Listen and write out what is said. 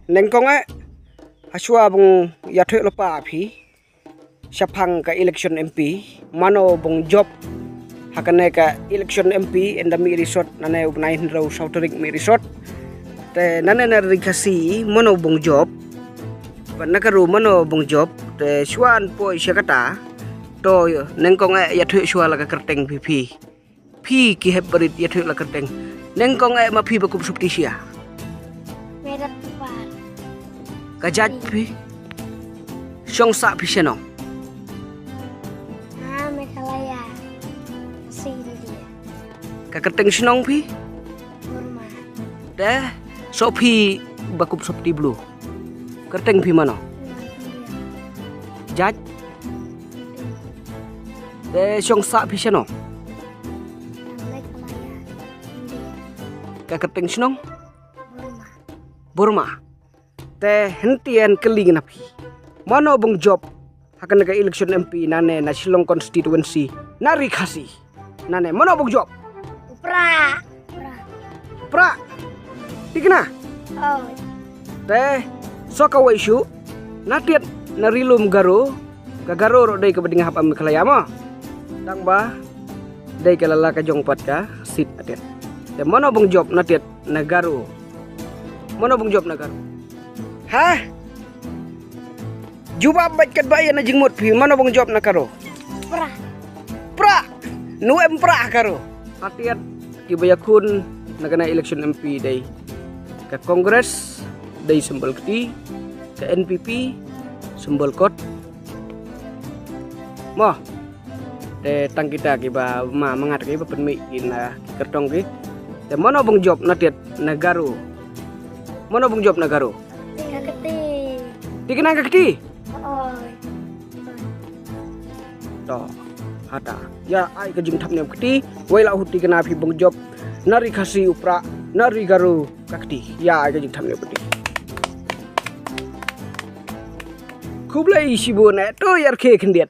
nengkonga haswa bung yathwe lopa phi syapang ka election MP mano bung job hakane ka election MP endami resort nane ubnain raw sauterik mi resort te nane na rikasi mano bung job nakaru mano bung job te swan po syakata to nengkonga yathwe swa laga kerteng phi ki hebrit yathwe la kerteng nengkonga ma phi bakup subtisia Merat Tupar. Kajat pi Syong sak pi seno Mekalaya. Sini dia. Kaketeng senong pi Burma. Deh so pi bakup sopti blue Kerteng pi mana Jat Deh syong sak pi seno Mekalaya. India. Kaketeng senong Burma. Burma te hentian keling napi mano bung job hakan naga election MP nane na Shillong constituency nari khasi nane mano bung job Upra. pra tikna Oh. te soka waishu natiat narilum garo garo ro dei kabading hap am khalaya ma tang ba dei kalala ka jongpat ka sit atet te mano bung job natiat nagaro mano bung job nagaro ha juba bat kat bayan na jingmut pi mano bung job na karo Upra. pra nu empra karo atiat kibayakun nagana election MP day ke kongres day sembel keti ke NPP sembel kot mo te tang kita kiba ma mangat ki penmi ina kertong ki te mano bung job natiat nagaro mano bung job nagaro Tinggal keti. dikena keti Oh. to hata ya ai ke jing thapne keti waila huti kena phi bung job nari khasi upra nari garu kakti ya ai ke jing thapne keti khublai sibone to yar khe khendiat